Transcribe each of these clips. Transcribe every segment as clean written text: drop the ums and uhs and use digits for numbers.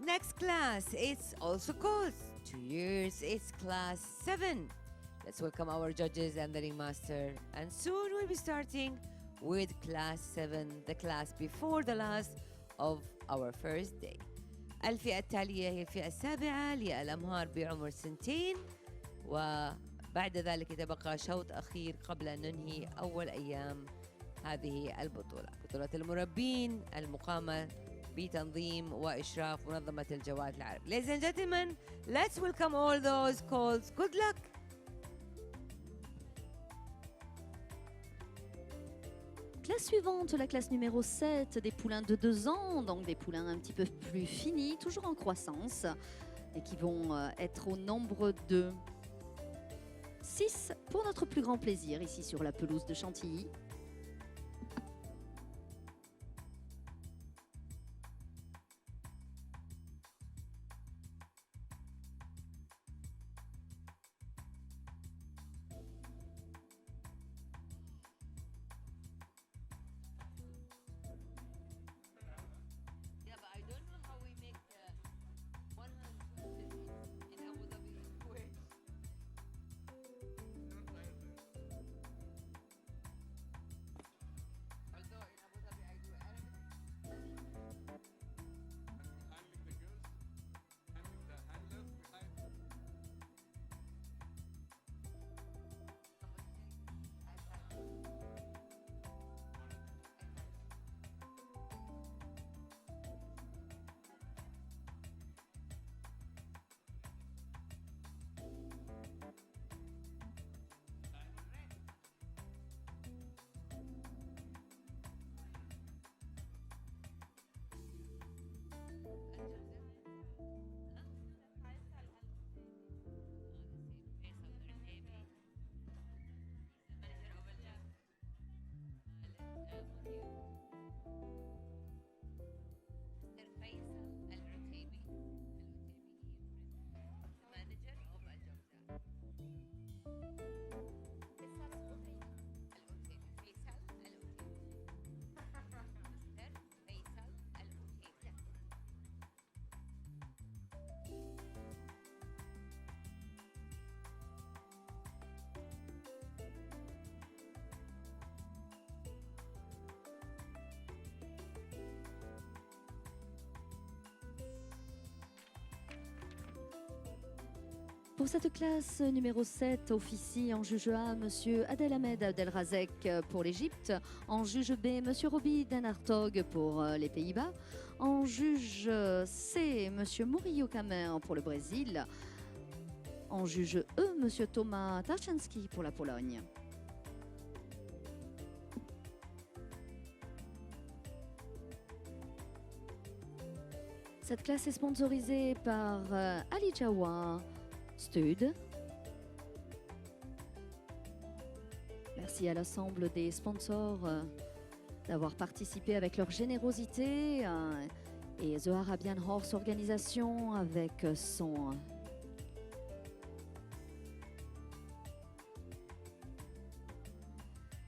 next class, it's also called 2 years, it's class 7. Let's welcome our judges and the ringmaster. And soon we'll be starting with class 7, the class before the last of our first day. الفئة التالية هي الفئة السابعة للأمهار بعمر 2 وبعد ذلك يتبقى شوط أخير قبل أن ننهي أول أيام هذه البطولة. بطولة المربين المقامة بتنظيم وإشراف منظمة الجواد العربي. Ladies and gentlemen, let's welcome all those called. Good luck. Classe suivante, la classe numéro 7, des poulains de 2 ans, donc des poulains un petit peu plus finis, toujours en croissance, et qui vont être au nombre de 6 pour notre plus grand plaisir ici sur la pelouse de Chantilly. Pour cette classe numéro 7, officie en juge A, M. Abdelhamed Abdelrazek pour l'Égypte. En juge B, M. Roby Denhartog pour les Pays-Bas. En juge C, M. Murillo Kamer pour le Brésil. En juge E, M. Thomas Tarczynski pour la Pologne. Cette classe est sponsorisée par Ali Jawa Stud. Merci à l'ensemble des sponsors d'avoir participé avec leur générosité et The Arabian Horse Organisation avec son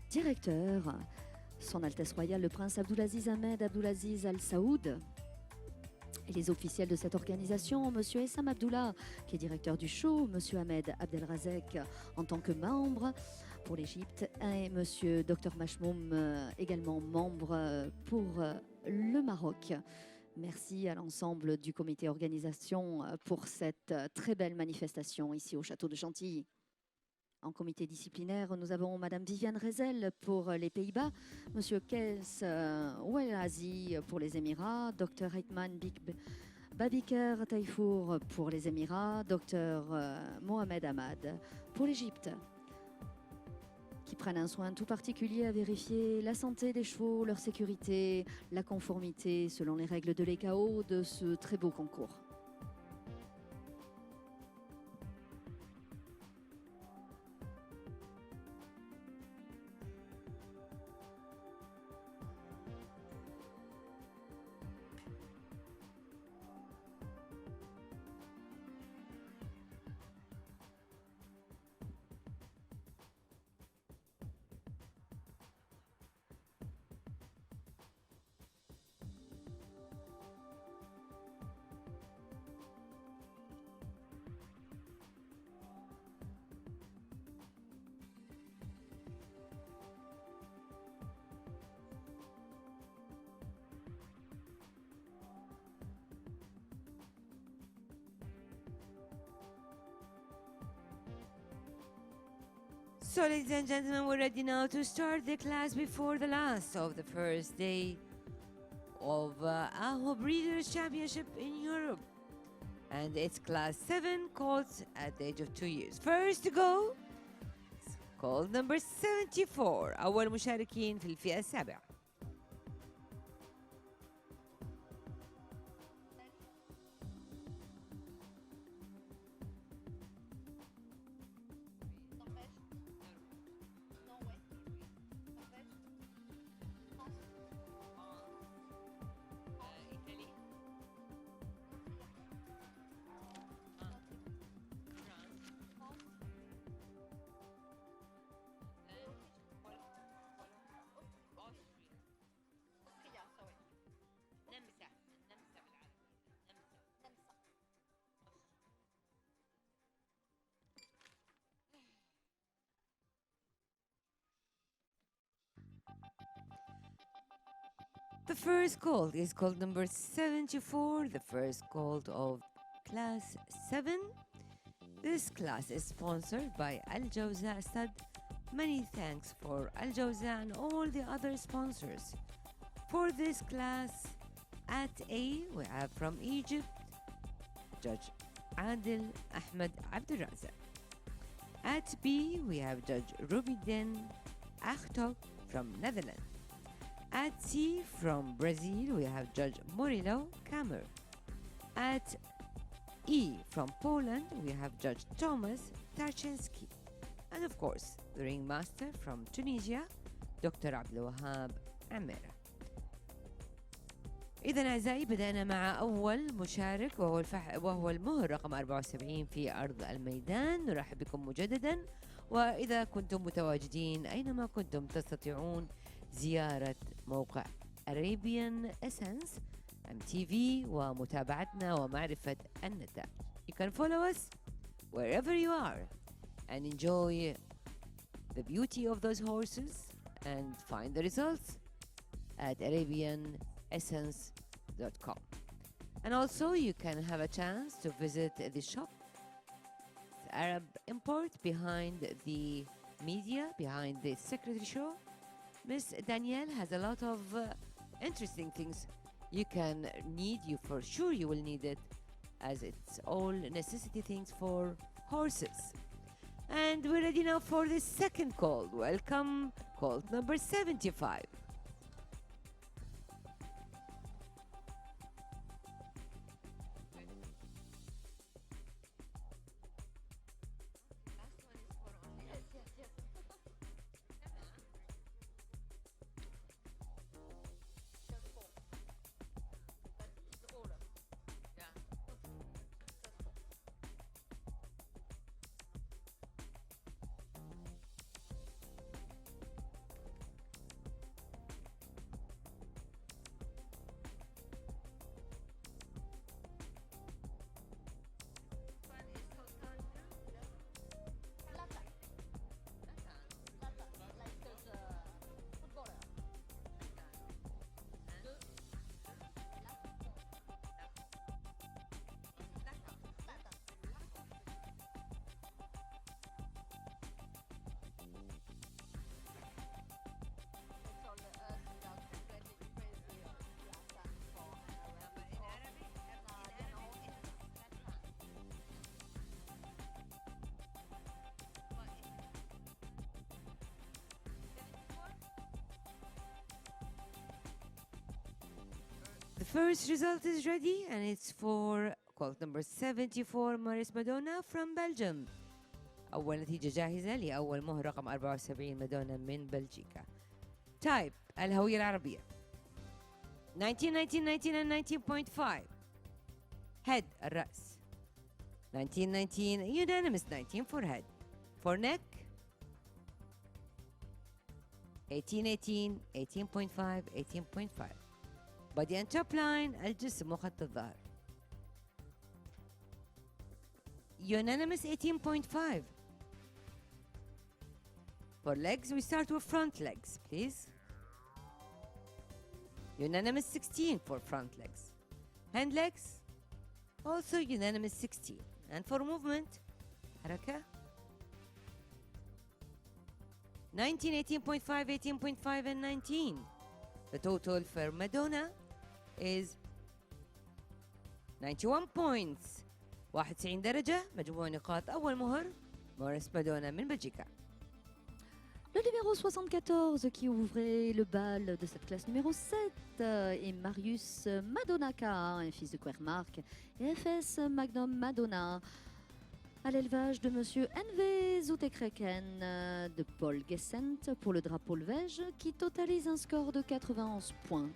directeur, Son Altesse Royale le Prince Abdulaziz Ahmed Abdulaziz Al Saoud. Et les officiels de cette organisation, M. Essam Abdullah, qui est directeur du show, M. Ahmed Abdelrazek en tant que membre pour l'Égypte, et M. Dr Machmoum, également membre pour le Maroc. Merci à l'ensemble du comité organisation pour cette très belle manifestation ici au château de Chantilly. En comité disciplinaire, nous avons Madame Viviane Rezel pour les Pays-Bas, Monsieur Kels Ouelazi pour les Émirats, Dr Heitman Babiker Taïfour pour les Émirats, Dr Mohamed Ahmad pour l'Égypte, qui prennent un soin tout particulier à vérifier la santé des chevaux, leur sécurité, la conformité selon les règles de l'EKO de ce très beau concours. So, ladies and gentlemen, we're ready now to start the class before the last of the first day of AHO Breeders' Championship in Europe. And it's class 7 colts at the age of 2 years. First to go, colt number 74. أول مشاركين في الفئة السابعة. The first colt is colt number 74, the first colt of class 7. This class is sponsored by Al Jawza Stud. Many thanks for Al Jawza and all the other sponsors. For this class, at A, we have from Egypt, Judge Adil Ahmed Abdulrazak. At B, we have Judge Rubiden Achtok from Netherlands. At C, from Brazil, we have Judge Murilo Kamer. At E, from Poland, we have Judge Thomas Tarczynski. And of course, the ringmaster from Tunisia, Dr. Abdelwahab Amira. إذا أعزائي بدأنا مع أول مشارك وهو المهر رقم 74 في أرض الميدان. نرحب بكم مجددا، وإذا كنتم متواجدين أينما كنتم تستطيعون زيارة موقع Arabian Essence MTV ومتابعتنا ومعرفة النتائج. You can follow us wherever you are and enjoy the beauty of those horses and find the results at arabianessence.com. And also you can have a chance to visit the shop, Arab Import, behind the media, behind the secretary show. Miss Danielle has a lot of interesting things you can need. You for sure you will need it, as it's all necessity things for horses. And we're ready now for the second colt. Welcome, colt number 75. The first result is ready, and it's for colt number 74 Maris Madonna from Belgium. أول نتيجة جاهزة لأول مهر رقم 74 مادونا من بلجيكا. تايب الهوية العربية 19 19 19 and 19.5. Head الرأس 19 19 unanimous 19 for head. For neck 18 18 18.5 18.5. body and top line الجسم وخط الظهر unanimous 18.5. For legs we start with front legs please. Unanimous 16 for front legs. Hand legs also unanimous 16. And for movement حركة 19, 18.5, 18.5, and 19. The total for Madonna is 91 points. 91 درجة. مجموع نقاط أول مهر موريس مادونا من بلجيكا. Le numéro 74 qui ouvrait le bal de cette classe numéro 7 est Marius Madonaka, un fils de Quermark et FS Magnum Madonna, à l'élevage de Monsieur N.V. Zoutekreken de Paul Gessent pour le drapeau levège qui totalise un score de 91 points.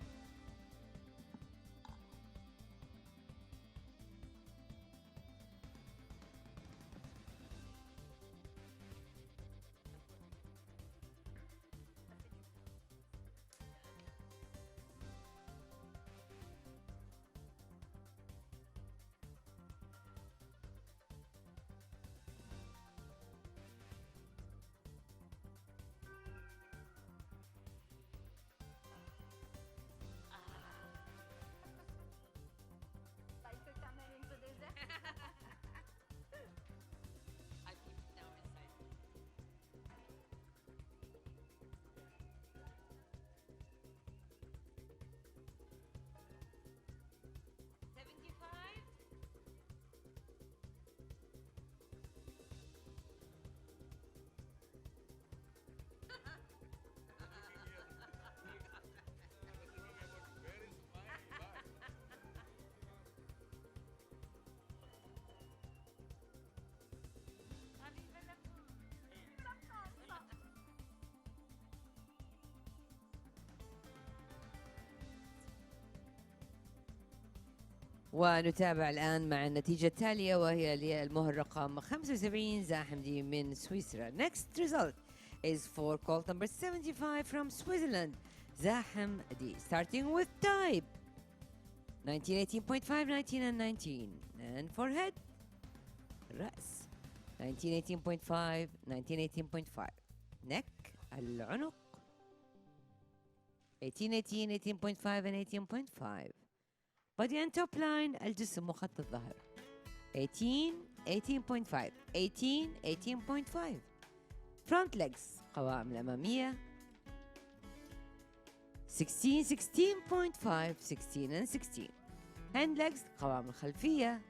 ونتابع الآن مع النتيجة التالية وهي للمهر رقم 75 زاحم دي من سويسرا. Next result is for colt number 75 from Switzerland. زاحم دي. Starting with type 19, 18.5, 19 and 19. And for head رأس 19, 18.5, 19, 18.5. Neck العنق 18, 18, 18.5 and 18.5. body and top line الجسم وخط الظهر 18 18.5 18 18.5 front legs قوائم الأمامية 16 16.5 16 and 16 hand legs قوائم الخلفية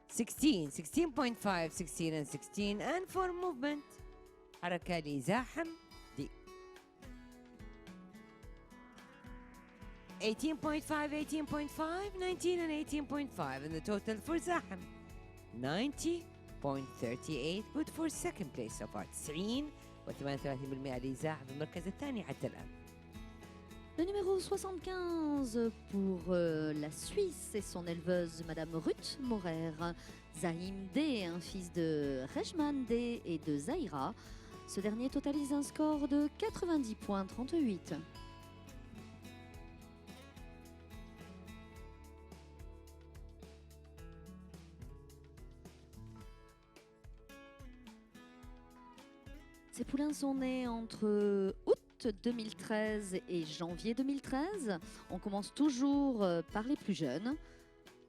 16 16.5 16 and 16 and for movement حركة لزاحم دي 18.5, 18.5, 19 and 18.5 and the total for زاحم 90.38 good for second place so far 90 و38% لزاحم في المركز الثاني حتى الآن. Le numéro 75 pour la Suisse et son éleveuse Madame Ruth Morer, Zahim D, un fils de Rejman D et de Zahira. Ce dernier totalise un score de 90.38. Ces poulains sont nés entre août 2013 et janvier 2013. On commence toujours par les plus jeunes.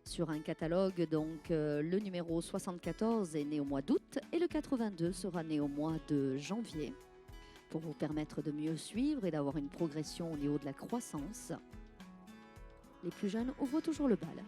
Sur un catalogue, donc, le numéro 74 est né au mois d'août et le 82 sera né au mois de janvier. Pour vous permettre de mieux suivre et d'avoir une progression au niveau de la croissance, les plus jeunes ouvrent toujours le bal.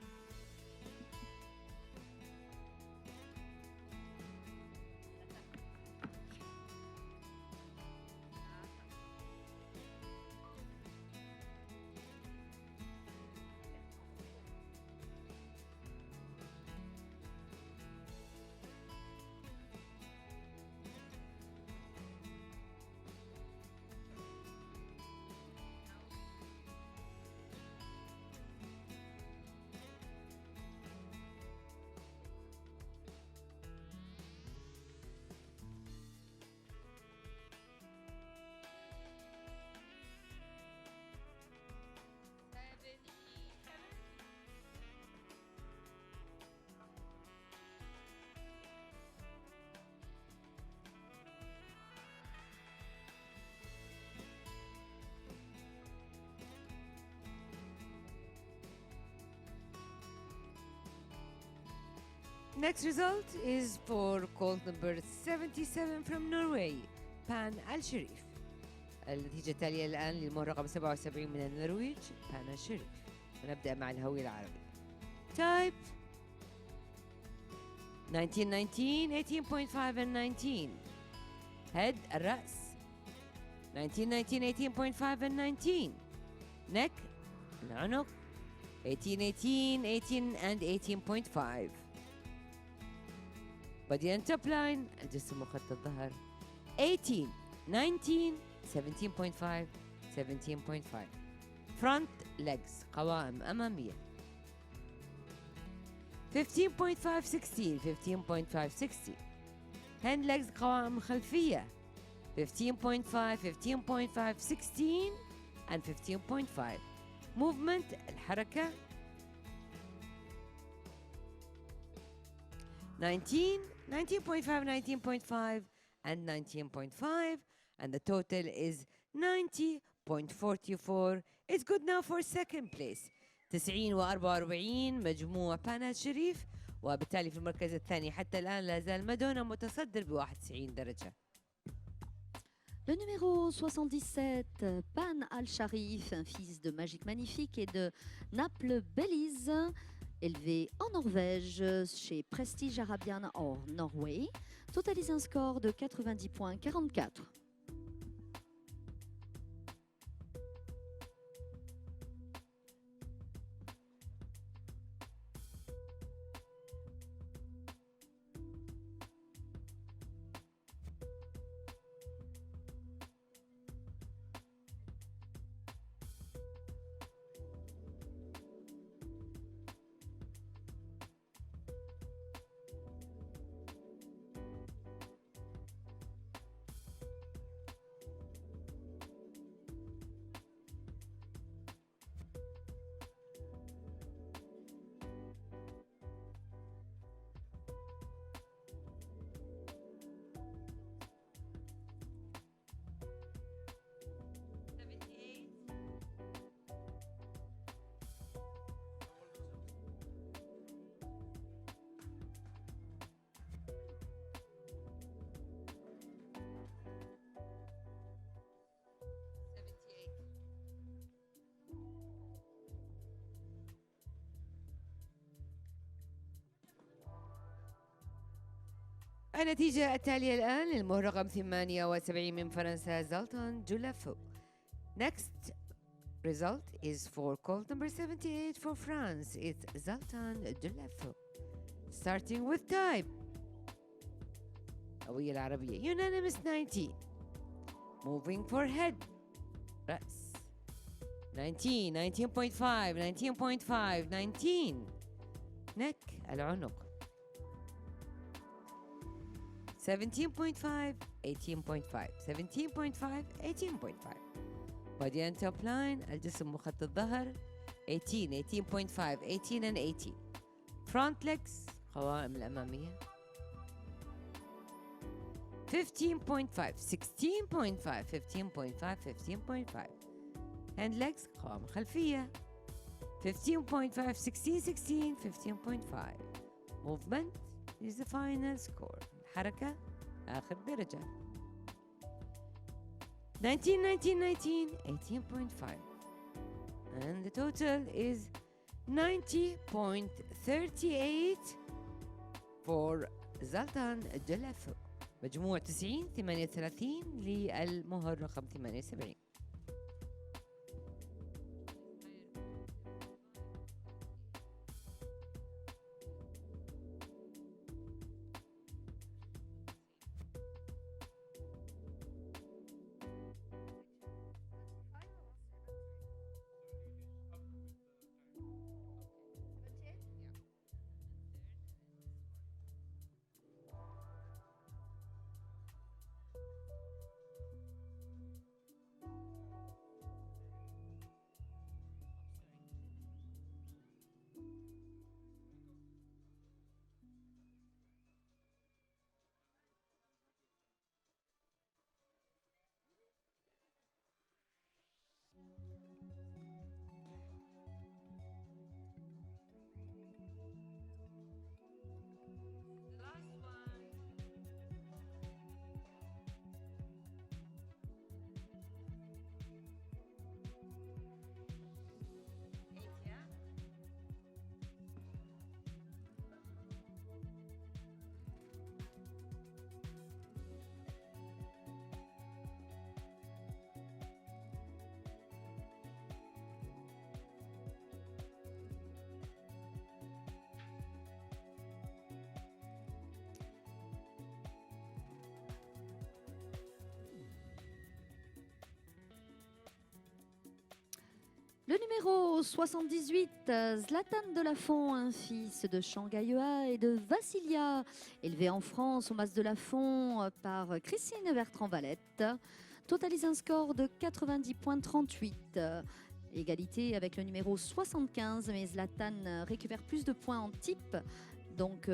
Next result is for colt number 77 from Norway, Pan Al Sharif. النتيجة التالية الآن للمهر رقم 77 من النرويج بانا شريف. ونبدأ مع الهوية العربية. Type 1919 18.5 and 19. Head الرأس 1919 18.5 and 19. Neck العنق 1818 18 and 18.5. body and top line الجسم وخط الظهر 18 19 17.5 17.5. front legs قوائم أمامية 15.5 16 15.5 16. hand legs قوائم خلفية 15.5 15.5 16 and 15.5. movement الحركة 19 19.5 19.5 and 19.5, and the total is 90.44. It's good now for second place. 90 و44 مجموع بانا شريف، وبالتالي في المركز الثاني حتى الآن لا زال مادونا متصدر ب 91 درجة. Le numéro 77, Pan Al-Sharif, un fils de Magique Magnifique et de Naples Belize, élevé en Norvège chez Prestige Arabian or Norway, totalise un score de 90.44. النتيجة التالية الآن للمهر رقم 78 من فرنسا زلطان جولافو. Next result is for colt number 78 for France. It's Zoltan Dulafo. Starting with type الهوية العربية unanimous 90. Moving for head رأس 19 19.5 19.5 19. neck العنق 17.5 18.5 17.5 18.5. body and top line الجسم وخط الظهر 18 18.5 18 and 18. front legs قوائم الأمامية 15.5 16.5 15.5 15.5. hand legs قوائم خلفية 15.5 16 16 15.5. movement is the final score. حركة آخر درجة 19 19 19 18.5 and the total is 90.38 for زلطان جولافو. مجموع 90 38 للمهر رقم 78. Le numéro 78, Zlatan Delafont, un fils de Changaïa et de Vassilia, élevé en France au Mas de Lafont par Christine Bertrand-Valette, totalise un score de 90,38. Égalité avec le numéro 75, mais Zlatan récupère plus de points en type, donc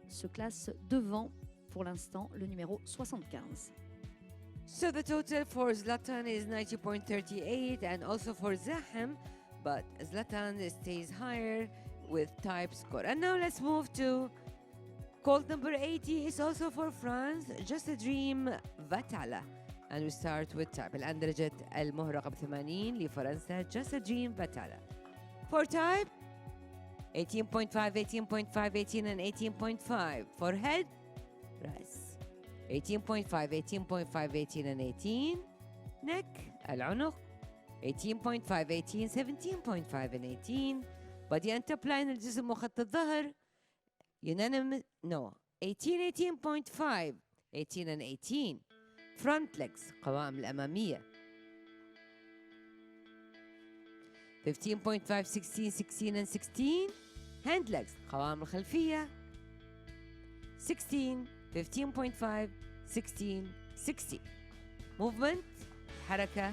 se classe devant pour l'instant le numéro 75. So the total for Zlatan is 90.38 and also for Zaham, but Zlatan stays higher with type score. And now let's move to code number 80 is also for France, Just a Dream Vatala. And we start with type. الآن درجة المهر رقم 80 لفرنسا Just a Dream Vatala. For type 18.5, 18.5, 18 and 18.5. For head, رأس 18.5, 18.5, 18 and 18. Neck, العنق 18.5, 18, 17.5 and 18. Body and top line الجسم وخط الظهر unanimous, no 18, 18.5, 18 and 18. Front legs قوائم الأمامية 15.5, 16, 16 and 16. Hand legs قوائم الخلفية 16, 15.5, 16, 60. Movement حركة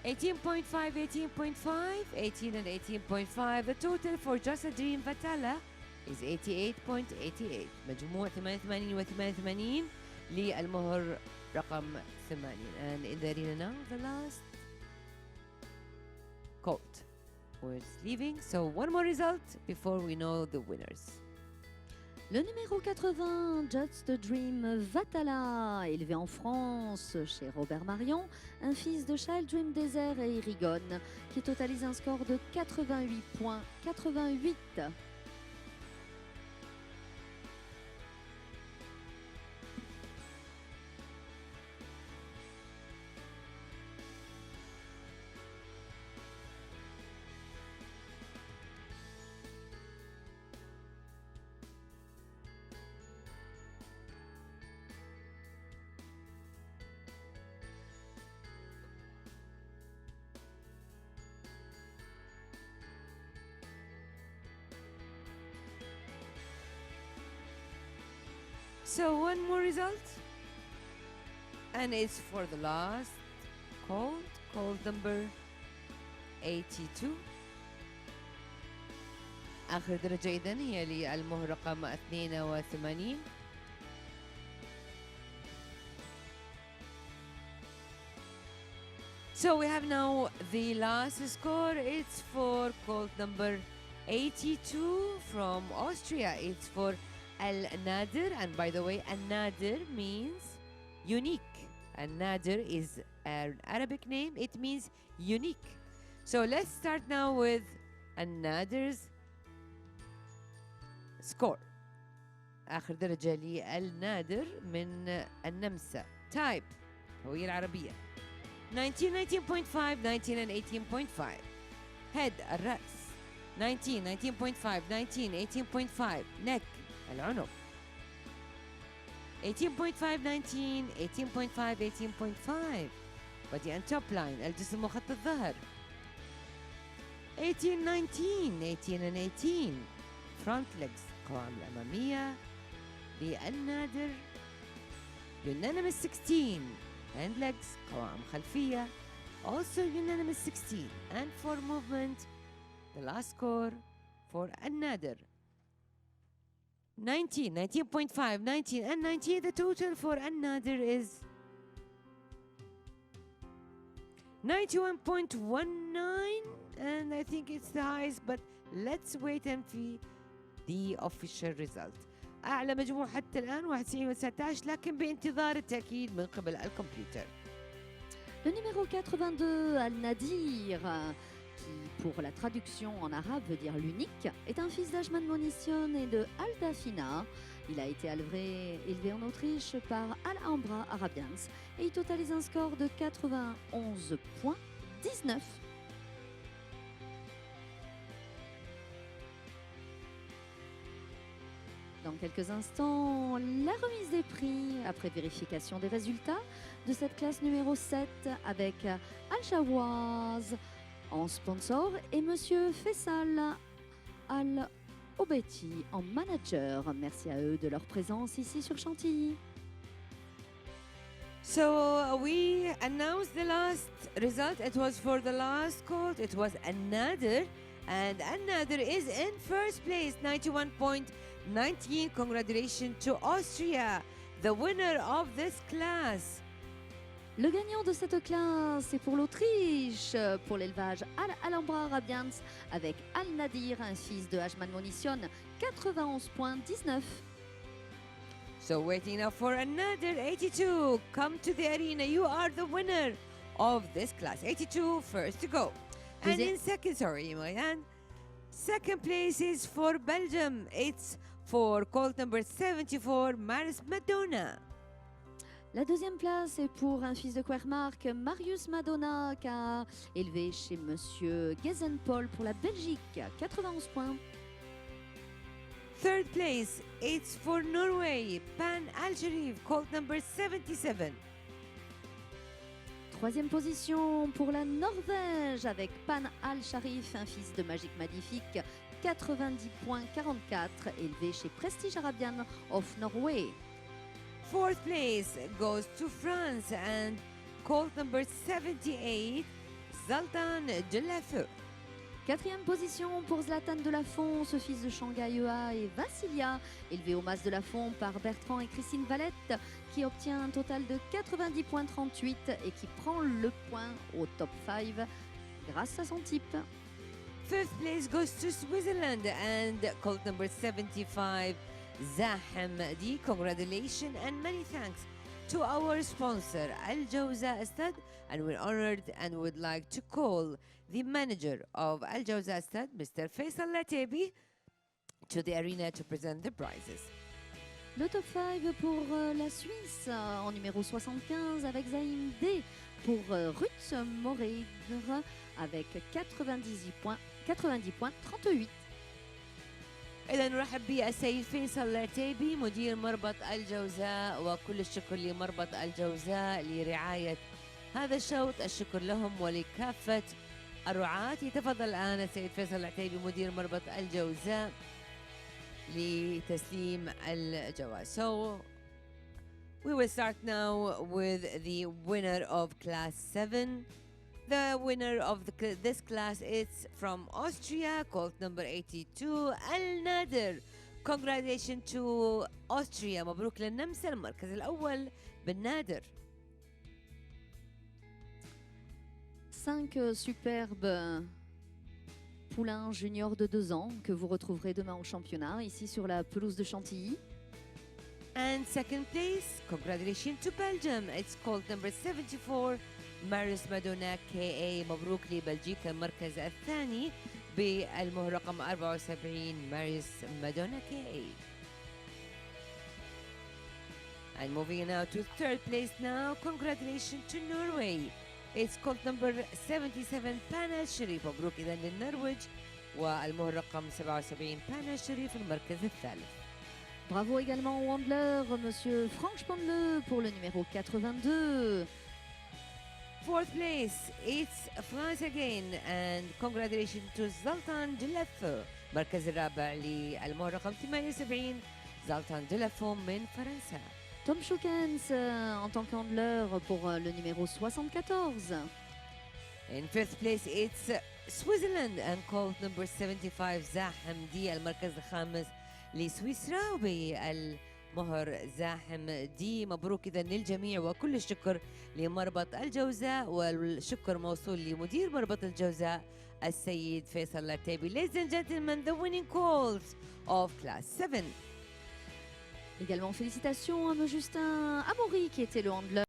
18.5, 18.5, 18 and 18.5. The total for Just a Dream Vatala is 88.88. مجموع 88 و 88 للمهر رقم 80. And in the arena now, the last colt was leaving. So one more result before we know the winners. Le numéro 80, Just a Dream Vatala, élevé en France chez Robert Marion, un fils de Child Dream Désert et Irigone, qui totalise un score de 88,88. So one more result, and it's for the last colt number 82. آخر درجة إذن هي للمهر رقم 82. So we have now the last score. It's for colt number 82 from Austria. It's for Al-Nadir, and by the way, Al-Nadir means unique. Al-Nadir is an Arabic name, it means unique. So let's start now with Al-Nadir's score. آخر درجة للنادر من النمسا. Type هوية العربية 19, 19.5, 19 and 18.5. Head الرأس 19, 19.5, 19, 18.5. Neck العنق 18.5, 19, 18.5, 18.5. Body and top line الجسم وخط الظهر 18, 19, 18 and 18. Front legs قوائم الأمامية للنادر unanimous 16. Hand legs قوائم خلفية also unanimous 16. And for movement, the last score for النادر 19, 19.5, 19 and 19. The total for النادر is 91.19, and I think it's the highest, but let's wait and see the official result. أعلى مجموع حتى الآن 91.19، لكن بانتظار التأكيد من قبل الكمبيوتر. Le numéro 82, Al-Nadir, qui pour la traduction en arabe veut dire l'unique, est un fils d'Ajman Monition et de Aldafina. Il a été élevé en Autriche par Al-Ambra Arabians et il totalise un score de 91,19. Dans dans quelques instants la remise des prix après vérification des résultats de cette classe numéro 7 avec Al-Shawaz en sponsor et Monsieur Faisal Al-Obeti en manager. Merci à eux de leur présence ici sur Chantilly. So we announced the last result. It was for the last colt. It was Another. And Another is in first place, 91.19. Congratulations to Austria, the winner of this class. Le gagnant de cette classe est pour l'Autriche, pour l'élevage Al-Alhambra Arabians avec Al-Nadir, un fils de Hajman Monition, 91.19. So waiting now for Another 82. Come to the arena. You are the winner of this class. 82 first to go. And in second, sorry, Moyan. Second place is for Belgium. It's for colt number 74, Maris Madonna. La deuxième place est pour un fils de Quermark, Marius Madonna, qui a élevé chez Monsieur Gezenpol pour la Belgique, 91 points. Third place, it's for Norway, Pan Al-Sharif, colt number 77. Troisième position pour la Norvège avec Pan Al-Sharif, un fils de Magique Magnifique, 90.44, élevé chez Prestige Arabian of Norway. Fourth place goes to France and colt number 78, Zoltan de la Feu. Quatrième position pour Zlatan de Lafont, ce fils de Shanghai EA et Vassilia, élevé au Mas de Lafont par Bertrand et Christine Valette, qui obtient un total de 90.38 et qui prend le point au top 5 grâce à son type. Fifth place goes to Switzerland and colt number 75, Zahem Di. Congratulations and many thanks to our sponsor Al Jawza Astad, and we're honored and would like to call the manager of Al Jawza Astad, Mr. Faisal Latebi, to the arena to present the prizes. Le top 5 pour la Suisse en numéro 75 avec Zaim D, pour Ruth Moreigre avec 90.38. إذا نرحب بالسيد فيصل العتيبي مدير مربط الجوزاء، وكل الشكر لمربط الجوزاء لرعاية هذا الشوط. الشكر لهم ولكافة الرعاة. يتفضل الآن السيد فيصل العتيبي مدير مربط الجوزاء لتسليم الجوائز. So we will start now with the winner of class 7. The winner of this class is from Austria, colt number 82, Al-Nadir. Congratulations to Austria. مبروك للنمسا المركز الأول بالنادر. 5 superbes poulains juniors de 2 ans que vous retrouverez demain au championnat, ici sur la pelouse de Chantilly. And second place, congratulations to Belgium. It's colt number 74, Maris Madonna KA. مبروك لبلجيكا المركز الثاني بالمهر رقم 74 ماريس مادونا KA. And moving now to third place now, congratulations to Norway. It's colt number 77 Pan Al-Sharif. مبروك إذا للنرويج والمهر رقم 77 Pan Al-Sharif المركز الثالث. Bravo également au handler, Monsieur Franck Spandle pour le numéro 82. Fourth place, it's France again, and congratulations to Zoltan de la Feu. المركز الرابع للمهر رقم 78 زلطان de la Feu من فرنسا. Tom Schukens en tant qu'handler pour le numéro 74. In fifth place, it's Switzerland and colt number 75 زاحم دي. المركز الخامس لسويسرا بالمهر زاحم دي. مبروك إذا للجميع وكل الشكر لمربط الجوزاء، والشكر موصول لمدير مربط الجوزاء السيد فيصل العتيبي. Ladies and gentlemen, the winning calls of class 7. Également félicitations à M. Justin Amaury qui était le handler